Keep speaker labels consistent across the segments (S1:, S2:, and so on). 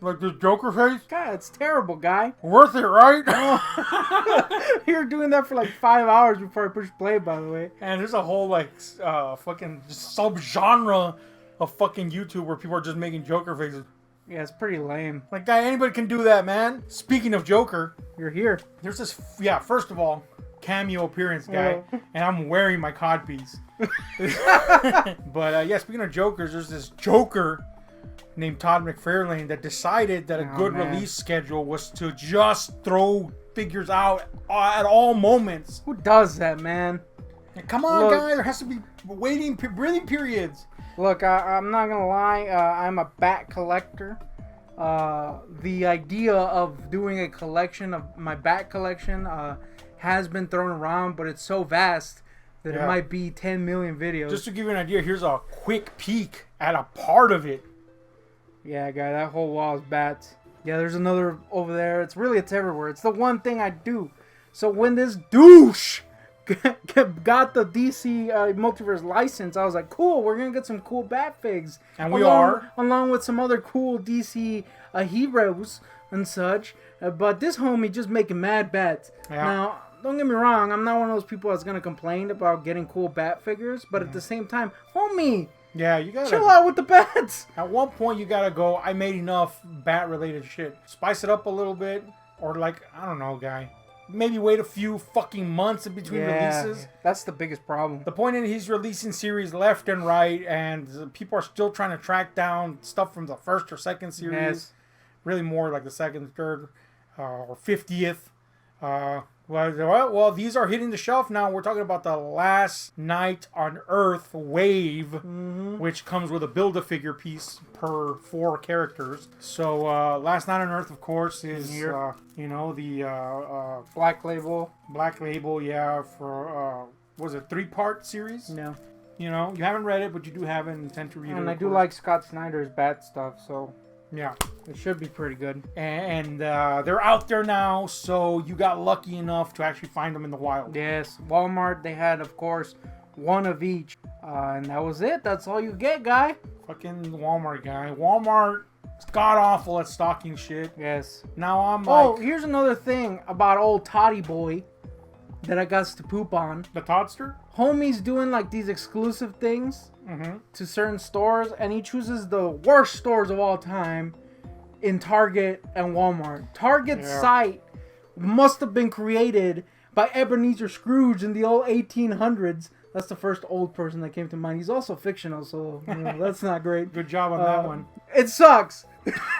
S1: Like this Joker face?
S2: God, it's terrible, guy.
S1: Worth it, right?
S2: You're doing that for like 5 hours before I push play, by the way.
S1: And there's a whole like fucking sub-genre of fucking YouTube where people are just making Joker faces.
S2: Yeah, it's pretty lame.
S1: Like, guy, anybody can do that, man. Speaking of Joker,
S2: You're here.
S1: there's this, first of all, cameo appearance guy, and I'm wearing my codpiece. But, speaking of Jokers, there's this Joker named Todd McFarlane that decided that a good release schedule was to just throw figures out at all moments.
S2: Who does that, man?
S1: And come on, guy, there has to be breathing periods.
S2: Look, I'm not gonna lie. I'm a bat collector. The idea of doing a collection of my bat collection has been thrown around, but it's so vast that it might be 10 million videos.
S1: Just to give you an idea, here's a quick peek at a part of it.
S2: Yeah, guy, that whole wall is bats. Yeah, there's another over there. It's everywhere. It's the one thing I do. So when this douche got the DC Multiverse license, I was like, cool, we're going to get some cool bat figs.
S1: And we are.
S2: Along with some other cool DC heroes and such. But this homie just making mad bats. Yeah. Now, don't get me wrong, I'm not one of those people that's going to complain about getting cool bat figures. But at the same time, homie,
S1: yeah, you gotta
S2: chill out with the bats.
S1: At one point, you gotta go, I made enough bat-related shit. Spice it up a little bit. Or like, I don't know, guy. Maybe wait a few fucking months in between releases.
S2: That's the biggest problem.
S1: The point is he's releasing series left and right, and people are still trying to track down stuff from the first or second series. Yes. Really more like the second, third, or 50th. Well, these are hitting the shelf now. We're talking about the Last Night on Earth wave, which comes with a Build-A-Figure piece per 4 characters. So, Last Night on Earth, of course, is, the
S2: Black Label.
S1: Black Label, yeah, for, was it 3-part series?
S2: Yeah.
S1: You know, you haven't read it, but you do have it and intend to read it.
S2: And I do like Scott Snyder's bat stuff, so...
S1: Yeah.
S2: It should be pretty good.
S1: And they're out there now, so you got lucky enough to actually find them in the wild.
S2: Yes. Walmart, they had, of course, one of each. And that was it. That's all you get, guy.
S1: Fucking Walmart guy. Walmart is god-awful at stocking shit.
S2: Yes.
S1: Now I'm like...
S2: Oh, here's another thing about old Toddy Boy that I got to poop on.
S1: The Toddster?
S2: Homie's doing like these exclusive things to certain stores, and he chooses the worst stores of all time in Target and Walmart. Target's site must have been created by Ebenezer Scrooge in the old 1800s. That's the first old person that came to mind. He's also fictional, so that's not great.
S1: Good job on that one.
S2: It sucks,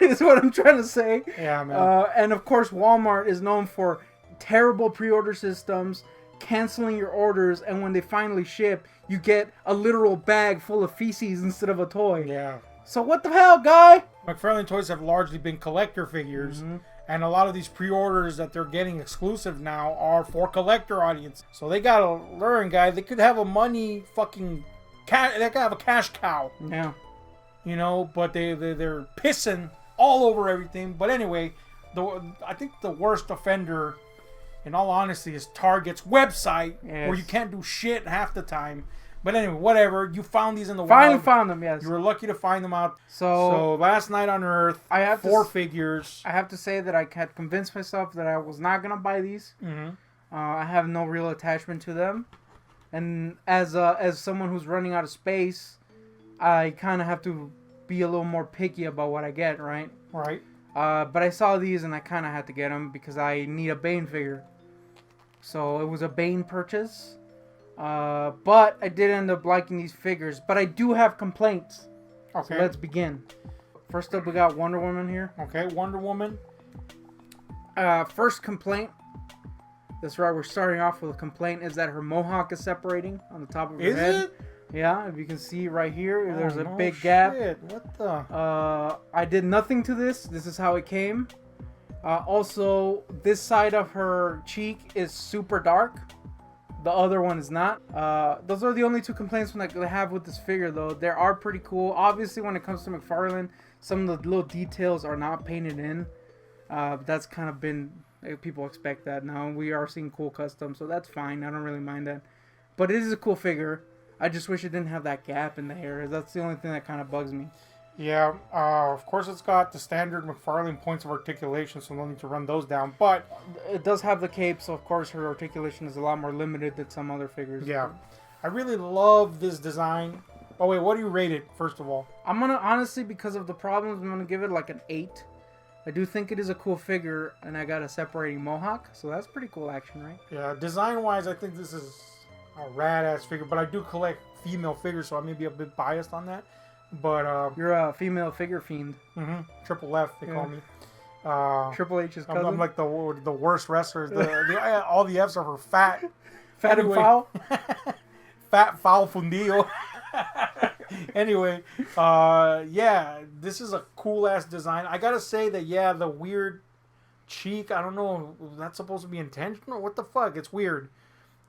S2: is what I'm trying to say.
S1: Yeah, man.
S2: And of course, Walmart is known for terrible pre-order systems, canceling your orders, and when they finally ship, you get a literal bag full of feces instead of a toy.
S1: Yeah.
S2: So what the hell, guy?
S1: McFarlane toys have largely been collector figures, and a lot of these pre-orders that they're getting exclusive now are for collector audience. So they gotta learn, guy. They could have a money fucking they could have a cash cow.
S2: Yeah.
S1: You know, but they're pissing all over everything. But anyway, I think the worst offender, in all honesty, is Target's website, where you can't do shit half the time. But anyway, whatever. You found these in the wild.
S2: Finally found them, yes.
S1: You were lucky to find them out.
S2: So
S1: Last Night on Earth, I have 4 figures.
S2: I have to say that I had convinced myself that I was not going to buy these. I have no real attachment to them. And as someone who's running out of space, I kind of have to be a little more picky about what I get, right?
S1: Right.
S2: But I saw these and I kind of had to get them because I need a Bane figure. So it was a Bane purchase. But I did end up liking these figures. But I do have complaints. Okay. So let's begin. First up, we got Wonder Woman here.
S1: Okay, Wonder Woman.
S2: First complaint. That's right, we're starting off with a complaint. Is that her mohawk is separating on the top of her head. Is it? Yeah, if you can see right here, there's a big gap.
S1: What the?
S2: I did nothing to this. This is how it came. Also, this side of her cheek is super dark. The other one is not. Those are the only 2 complaints that I have with this figure, though. They are pretty cool. Obviously, when it comes to McFarlane, some of the little details are not painted in. That's kind of been... People expect that now. We are seeing cool custom, so that's fine. I don't really mind that. But it is a cool figure. I just wish it didn't have that gap in the hair. That's the only thing that kind of bugs me.
S1: Yeah, of course it's got the standard Mcfarlane points of articulation, so no need to run those down. But
S2: it does have the cape, so of course her articulation is a lot more limited than some other figures.
S1: Yeah, I really love this design. Oh wait, what do you rate it, first of all?
S2: I'm gonna, honestly, because of the problems, I'm gonna give it like an 8. I do think it is a cool figure, and I got a separating mohawk, so that's pretty cool action, right?
S1: Yeah, design-wise, I think this is a rad-ass figure, but I do collect female figures, so I may be a bit biased on that. But
S2: you're a female figure fiend.
S1: Triple F, they call me.
S2: Triple H's cousin.
S1: I'm like the worst wrestlers. All the F's are for fat.
S2: Fat and foul?
S1: Fat, foul, fundido. Anyway, yeah, this is a cool-ass design. I gotta say that, yeah, the weird cheek, I don't know, that's supposed to be intentional? What the fuck? It's weird.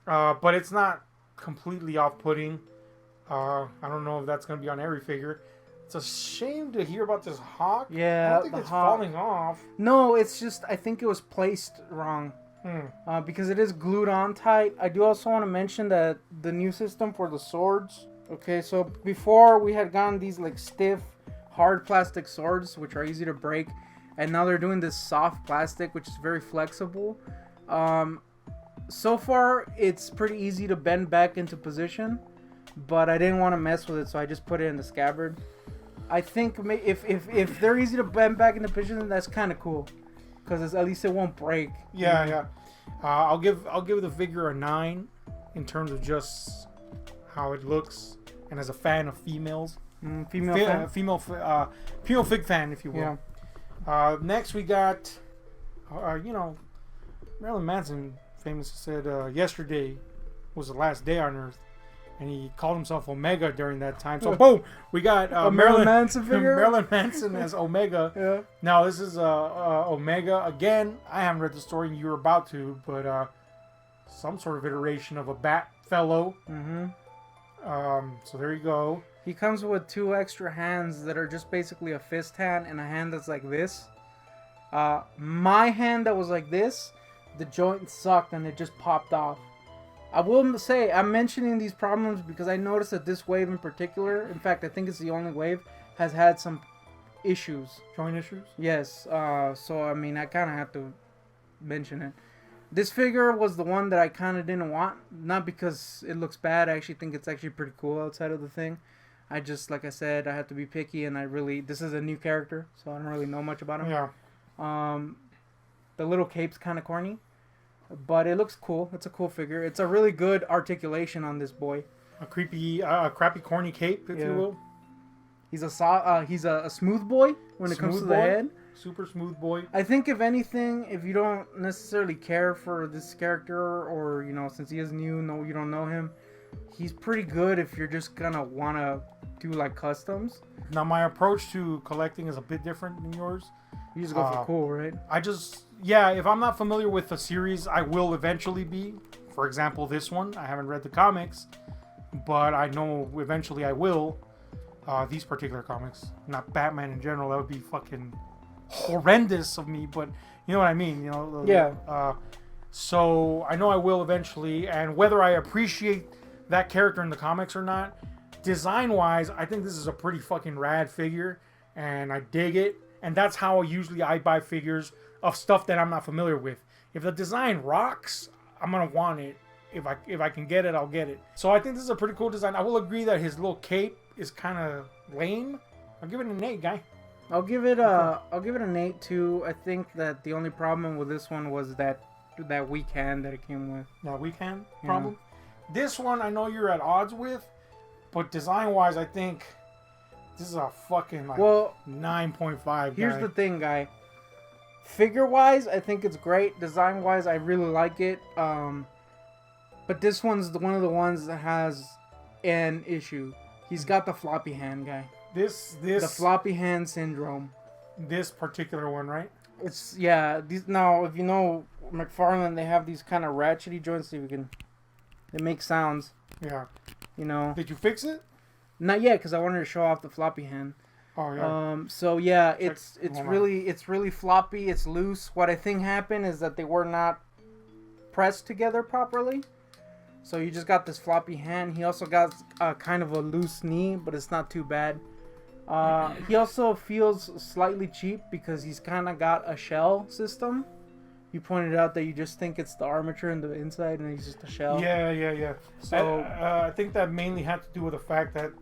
S1: But it's not completely off-putting. I don't know if that's going to be on every figure. It's a shame to hear about this hawk.
S2: Yeah,
S1: I don't think it's falling off.
S2: No, it's just, I think it was placed wrong. Because it is glued on tight. I do also want to mention that the new system for the swords. Okay, so before we had gotten these like stiff, hard plastic swords, which are easy to break. And now they're doing this soft plastic, which is very flexible. So far, it's pretty easy to bend back into position. But I didn't want to mess with it, so I just put it in the scabbard. I think if they're easy to bend back into position, that's kind of cool, because at least it won't break.
S1: Yeah, yeah. I'll give the figure a 9 in terms of just how it looks, and as a fan of females, female fig fan, if you will. Yeah. Next we got, Marilyn Manson famously said yesterday was the last day on Earth. And he called himself Omega during that time. So, boom, we got
S2: Marilyn Manson figure?
S1: Marilyn Manson as Omega.
S2: Yeah.
S1: Now, this is Omega. Again, I haven't read the story, and you were about to, but some sort of iteration of a bat fellow. So there you go.
S2: He comes with 2 extra hands that are just basically a fist hand and a hand that's like this. My hand that was like this, the joint sucked and it just popped off. I will say, I'm mentioning these problems because I noticed that this wave in particular, in fact, I think it's the only wave, has had some issues.
S1: Joint issues?
S2: Yes. So, I mean, I kind of have to mention it. This figure was the one that I kind of didn't want. Not because it looks bad. I actually think it's actually pretty cool outside of the thing. I just, like I said, I have to be picky, and this is a new character, so I don't really know much about him.
S1: Yeah.
S2: The little cape's kind of corny. But it looks cool. It's a cool figure. It's a really good articulation on this boy.
S1: A crappy, corny cape, if you will.
S2: He's a smooth boy when it comes to the head.
S1: Super smooth boy.
S2: I think if anything, if you don't necessarily care for this character, or since he is new, you don't know him, he's pretty good if you're just gonna wanna do like customs.
S1: Now my approach to collecting is a bit different than yours.
S2: You just go for cool, right?
S1: If I'm not familiar with the series, I will eventually be. For example, this one, I haven't read the comics, but I know eventually I will. These particular comics, not Batman in general, that would be fucking horrendous of me, but you know what I mean,
S2: Yeah.
S1: So I know I will eventually, and whether I appreciate that character in the comics or not, design-wise, I think this is a pretty fucking rad figure, and I dig it. And that's how usually I buy figures of stuff that I'm not familiar with. If the design rocks, I'm gonna want it. If I can get it, I'll get it. So I think this is a pretty cool design. I will agree that his little cape is kind of lame. I'll give it an 8, guy.
S2: I'll give it an 8 too. I think that the only problem with this one was that weak hand that it came with.
S1: Yeah, weak hand problem. Yeah. This one I know you're at odds with, but design-wise, I think this is a fucking 9.5.
S2: Here's the thing, guy. Figure-wise, I think it's great. Design-wise, I really like it. But this one's one of the ones that has an issue. He's got the floppy hand, guy. The floppy hand syndrome.
S1: This particular one, right?
S2: It's now, if you know Mcfarlane, they have these kind of ratchety joints. See if we can. They make sounds.
S1: Yeah.
S2: Did
S1: you fix it?
S2: Not yet, because I wanted to show off the floppy hand.
S1: Oh yeah.
S2: So yeah, it's really floppy. It's loose. What I think happened is that they were not pressed together properly. So you just got this floppy hand. He also got kind of a loose knee, but it's not too bad. He also feels slightly cheap because he's kind of got a shell system. You pointed out that you just think it's the armature and the inside, and he's just a shell.
S1: Yeah.
S2: So
S1: I think that mainly had to do with the fact that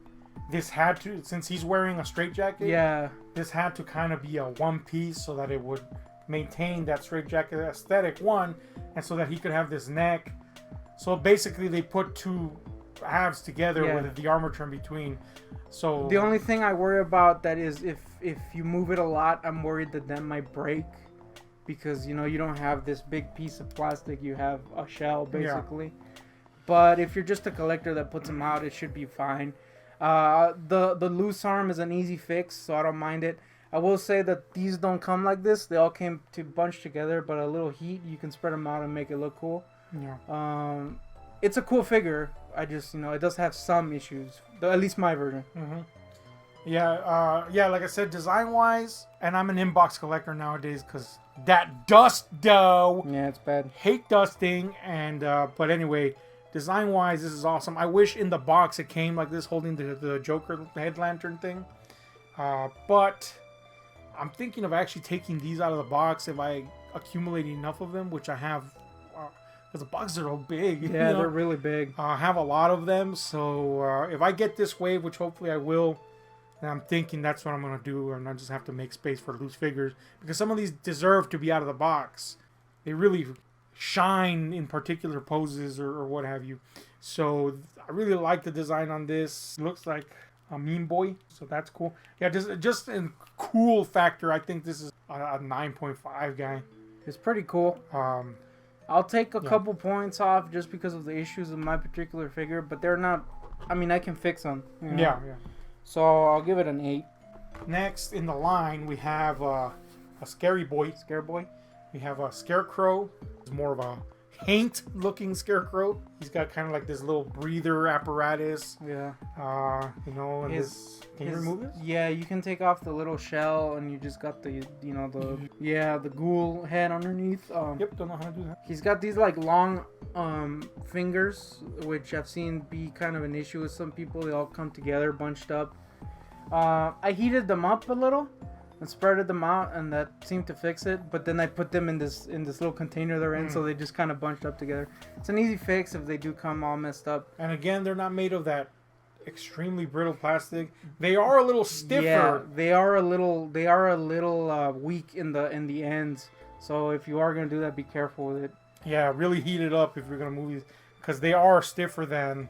S1: this had to, since he's wearing a straitjacket.
S2: Yeah.
S1: This had to kind of be a one piece so that it would maintain that straitjacket aesthetic, one, and so that he could have this neck. So basically, they put two halves together with the armature in between. So
S2: the only thing I worry about that is if you move it a lot, I'm worried that might break. Because, you know, you don't have this big piece of plastic. You have a shell, basically. Yeah. But if you're just a collector that puts them out, it should be fine. The loose arm is an easy fix, so I don't mind it. I will say that these don't come like this. They all came to bunch together, but a little heat, you can spread them out and make it look cool.
S1: Yeah.
S2: It's a cool figure. I just, you know, it does have some issues. At least my version.
S1: Mm-hmm. Yeah, like I said, design-wise, and I'm an inbox collector nowadays because that dust, though.
S2: Yeah, it's bad.
S1: Hate dusting, and but anyway, design-wise, this is awesome. I wish in the box it came like this, holding the Joker head lantern thing. But I'm thinking of actually taking these out of the box if I accumulate enough of them, which I have, because the boxes are all big.
S2: Yeah,
S1: you know?
S2: They're really big.
S1: I have a lot of them, so if I get this wave, which hopefully I will, and I'm thinking that's what I'm going to do, and I just have to make space for loose figures. Because some of these deserve to be out of the box. They really shine in particular poses or what have you. So I really like the design on this. Looks like a Mean Boy, so that's cool. Yeah, just in cool factor, I think this is a 9.5 guy.
S2: It's pretty cool. I'll take a couple points off just because of the issues of my particular figure, but they're not... I mean, I can fix them. You know?
S1: Yeah.
S2: So I'll give it an 8.
S1: Next in the line, we have a Scary Boy.
S2: Scare Boy.
S1: We have a Scarecrow. It's more of a Haint-looking Scarecrow. He's got kind of like this little breather apparatus.
S2: Yeah.
S1: You know, and can you remove this?
S2: Yeah, you can take off the little shell, and you just got the, you know, the ghoul head underneath.
S1: Yep, don't know how to do that.
S2: He's got these like long fingers, which I've seen be kind of an issue with some people. They all come together, bunched up. I heated them up a little and spreaded them out, and that seemed to fix it. But then I put them in this little container they're in, so they just kind of bunched up together. It's an easy fix if they do come all messed up.
S1: And again, they're not made of that extremely brittle plastic. They are a little stiffer.
S2: Yeah, they are a little weak in the ends. So if you are gonna do that, be careful with it.
S1: Yeah, really heat it up if you're gonna move these, because they are stiffer than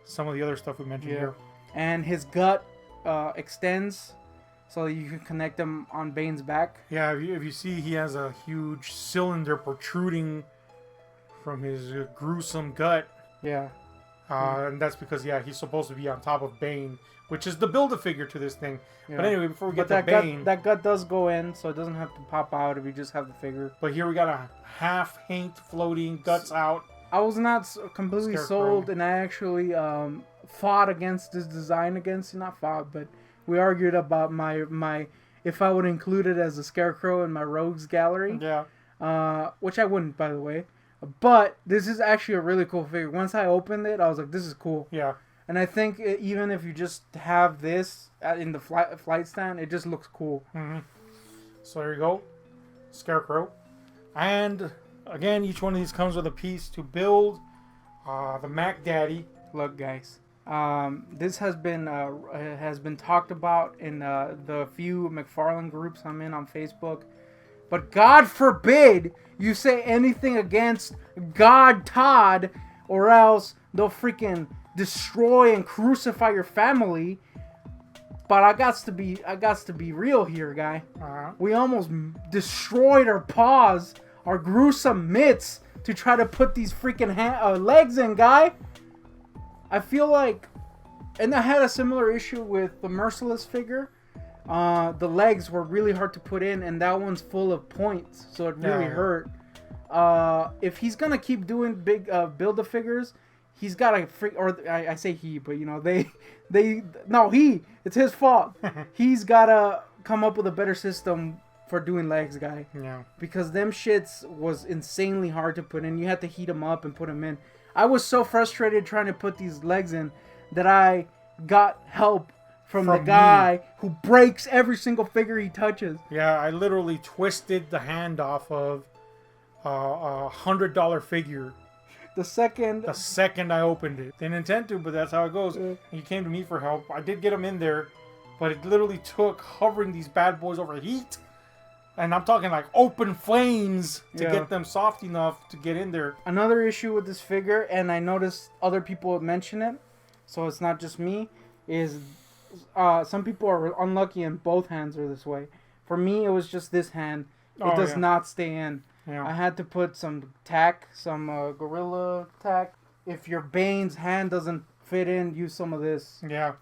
S1: some of the other stuff we mentioned here.
S2: And his gut extends, so you can connect them on Bane's back.
S1: Yeah, if you see, he has a huge cylinder protruding from his gruesome gut.
S2: Yeah.
S1: And that's because, he's supposed to be on top of Bane, which is the Build-A-Figure to this thing. Yeah. But anyway, before we get to Bane...
S2: that gut does go in, so it doesn't have to pop out if you just have the figure.
S1: But here we got a half Haint floating, guts out.
S2: I was not completely sold, and I actually fought against this design but we argued about my if I would include it as a Scarecrow in my Rogues gallery.
S1: Yeah.
S2: Which I wouldn't, by the way. But this is actually a really cool figure. Once I opened it, I was like, this is cool.
S1: Yeah.
S2: And I think even if you just have this in the flight stand, it just looks cool.
S1: Mm-hmm. So there you go. Scarecrow. And again, each one of these comes with a piece to build. The Mac Daddy.
S2: Look, guys. This has been talked about in the few Mcfarlane groups I'm in on Facebook. But God forbid you say anything against God Todd, or else they'll freaking destroy and crucify your family. But I got to be real here, guy. We almost destroyed our paws, our gruesome mitts, to try to put these freaking legs in, guy. I feel like, and I had a similar issue with the Merciless figure. The legs were really hard to put in, and that one's full of points, so it really hurt. If he's gonna keep doing big Build-A-Figures, he's gotta I say he, but you know it's his fault. He's gotta come up with a better system for doing legs, guy.
S1: Yeah. Because
S2: them shits was insanely hard to put in. You had to heat them up and put them in. I was so frustrated trying to put these legs in that I got help from the guy who breaks every single figure he touches.
S1: Yeah, I literally twisted the hand off of a $100 figure.
S2: The second
S1: I opened it. Didn't intend to, but that's how it goes. He came to me for help. I did get him in there, but it literally took hovering these bad boys over heat. And I'm talking like open flames to get them soft enough to get in there.
S2: Another issue with this figure, and I noticed other people mention it, so it's not just me, is some people are unlucky and both hands are this way. For me, it was just this hand. It does not stay in. Yeah. I had to put some tack, some Gorilla tack. If your Bane's hand doesn't fit in, use some of this.
S1: Yeah.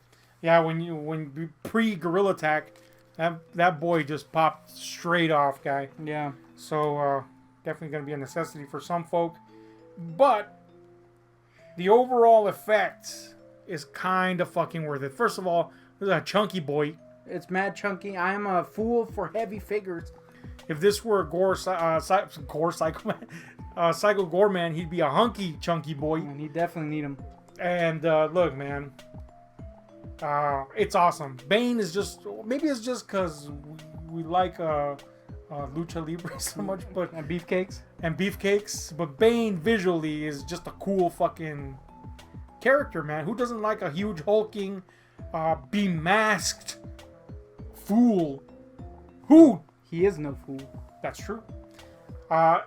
S1: Yeah, when you pre-Gorilla tack, that boy just popped straight off, guy.
S2: Yeah.
S1: So, definitely going to be a necessity for some folk. But, the overall effect is kind of fucking worth it. First of all, this is a chunky boy.
S2: It's mad chunky. I am a fool for heavy figures.
S1: If this were a Psycho Gore Man, he'd be a hunky, chunky boy.
S2: And he definitely need him.
S1: And, look, man. It's awesome. Bane is just, maybe it's just because we like Lucha Libre so much, but
S2: and beefcakes.
S1: But Bane visually is just a cool fucking character, man. Who doesn't like a huge hulking, bemasked fool? Who?
S2: He is no fool.
S1: That's true.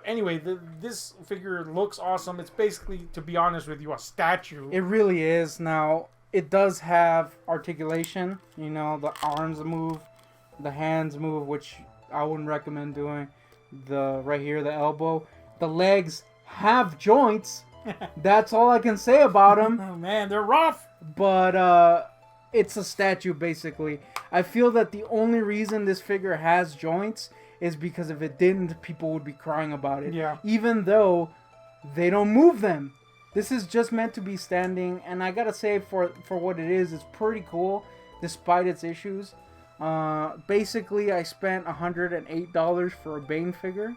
S1: Anyway, this figure looks awesome. It's basically, to be honest with you, a statue.
S2: It really is. Now, it does have articulation. You know, the arms move, the hands move, which I wouldn't recommend doing. Right here, the elbow. The legs have joints. That's all I can say about them.
S1: Oh, man, they're rough.
S2: But it's a statue, basically. I feel that the only reason this figure has joints is because if it didn't, people would be crying about it.
S1: Yeah.
S2: Even though they don't move them. This is just meant to be standing, and I gotta say, for what it is, it's pretty cool, despite its issues. Basically, I spent $108 for a Bane figure,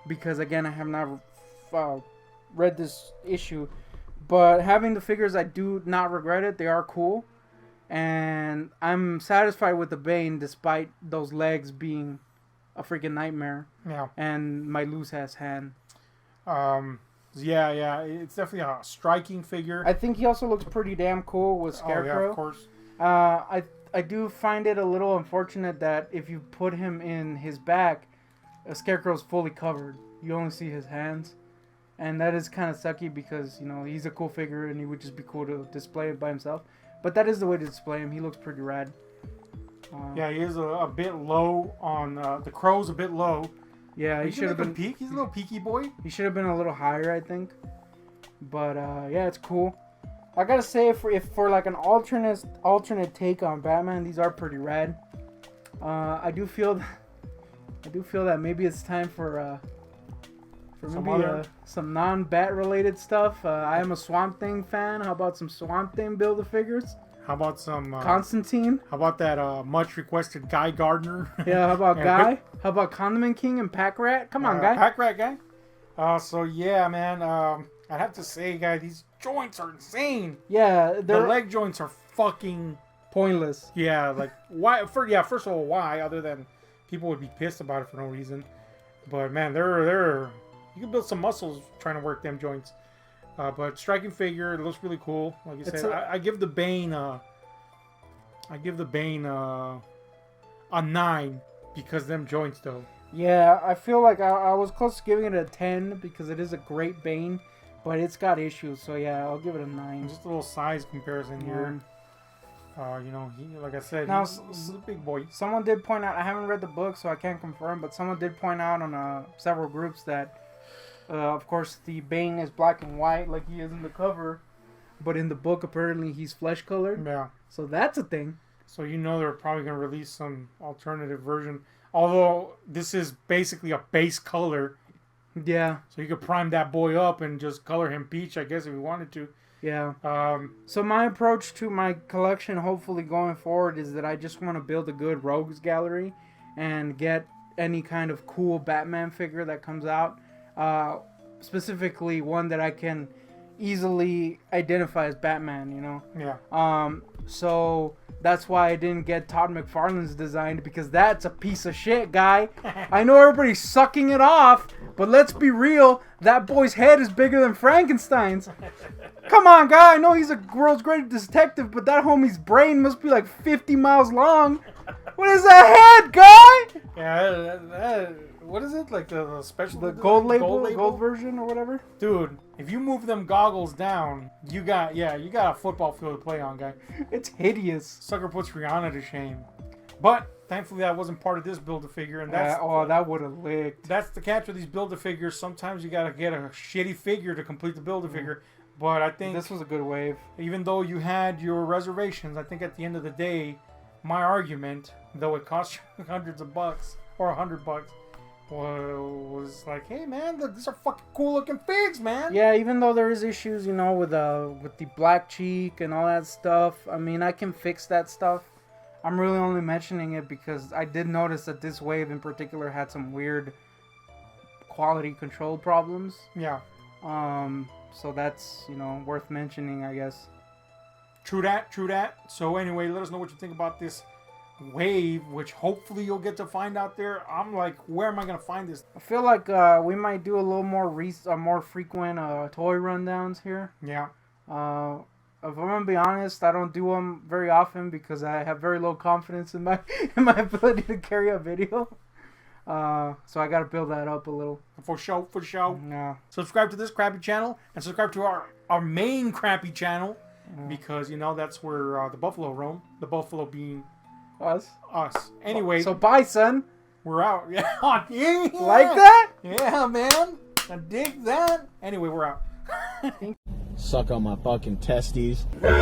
S2: because again, I have not read this issue, but having the figures, I do not regret it. They are cool, and I'm satisfied with the Bane, despite those legs being a freaking nightmare.
S1: Yeah. And
S2: my loose-ass hand.
S1: Yeah, it's definitely a striking figure.
S2: I think he also looks pretty damn cool with Scarecrow.
S1: Oh, yeah, of course.
S2: I do find it a little unfortunate that if you put him in his back, Scarecrow's fully covered. You only see his hands. And that is kind of sucky because, you know, he's a cool figure and he would just be cool to display it by himself. But that is the way to display him. He looks pretty rad.
S1: Yeah, he is a bit low on... the crow's a bit low.
S2: Yeah, he should have been...
S1: Peak. He's a little peaky boy.
S2: He should have been a little higher, I think. But, yeah, it's cool. I gotta say, if for like an alternate take on Batman, these are pretty rad. I do feel that maybe it's time for some non-Bat related stuff. I am a Swamp Thing fan. How about some Swamp Thing Build-A-Figures?
S1: How about some...
S2: Constantine?
S1: How about that much requested Guy Gardner?
S2: Yeah, how about Guy? How about Condiment King and Pack Rat? Come on, Guy.
S1: Pack Rat Guy? So, yeah, man. I'd have to say, guy, these joints are insane.
S2: Yeah,
S1: the leg joints are fucking...
S2: pointless.
S1: Yeah, like, why? First of all, why? Other than people would be pissed about it for no reason. But, man, they're... You can build some muscles trying to work them joints. But striking figure, it looks really cool. Like you said, I give the Bane a 9 because them joints though.
S2: Yeah, I feel like I was close to giving it a 10 because it is a great Bane, but it's got issues. So yeah, I'll give it a 9.
S1: Just a little size comparison here. You know, like I said, he's a big boy.
S2: Someone did point out, I haven't read the book, so I can't confirm, but someone did point out on several groups that. Of course, the Bane is black and white like he is in the cover. But in the book, apparently, he's flesh colored.
S1: Yeah.
S2: So that's a thing.
S1: So you know they're probably going to release some alternative version. Although, this is basically a base color.
S2: Yeah.
S1: So you could prime that boy up and just color him peach, I guess, if you wanted to.
S2: Yeah. So my approach to my collection, hopefully going forward, is that I just want to build a good rogues gallery. And get any kind of cool Batman figure that comes out. Specifically one that I can easily identify as Batman, you know?
S1: Yeah.
S2: So that's why I didn't get Todd McFarlane's design, because that's a piece of shit, guy. I know everybody's sucking it off, but let's be real. That boy's head is bigger than Frankenstein's. Come on, guy. I know he's a world's greatest detective, but that homie's brain must be like 50 miles long. What is that head, guy?
S1: Yeah, what is it? Like the special...
S2: The gold label? Gold version or whatever?
S1: Dude, if you move them goggles down, you got a football field to play on, guy.
S2: It's hideous.
S1: Sucker puts Rihanna to shame. But, thankfully, that wasn't part of this Build-A-Figure, and that's...
S2: that would have licked.
S1: That's the catch with these Build-A-Figures. Sometimes you gotta get a shitty figure to complete the Build-A-Figure. But I think...
S2: This was a good wave.
S1: Even though you had your reservations, I think at the end of the day, my argument, though it cost you hundreds of bucks, or $100, was like, hey man, these are fucking cool looking figs, man.
S2: Yeah, even though there is issues, with the black cheek and all that stuff. I mean, I can fix that stuff. I'm really only mentioning it because I did notice that this wave in particular had some weird quality control problems.
S1: Yeah.
S2: So that's, worth mentioning, I guess.
S1: True that. So anyway, let us know what you think about this wave, which hopefully you'll get to find out there. I'm like, where am I gonna find this?
S2: I feel like we might do a little more more frequent toy rundowns here.
S1: Yeah.
S2: If I'm gonna be honest, I don't do them very often because I have very low confidence in my ability to carry a video. So I gotta build that up a little.
S1: For show.
S2: Yeah.
S1: Subscribe to this crappy channel and subscribe to our main crappy channel, because that's where the buffalo roam. The buffalo being
S2: us.
S1: Anyway.
S2: So bye, son.
S1: We're out. Yeah.
S2: Like that?
S1: Yeah, man. I dig that. Anyway, we're out.
S3: Suck on my fucking testes.
S4: He ain't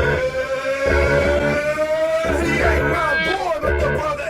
S4: my boy, but the brother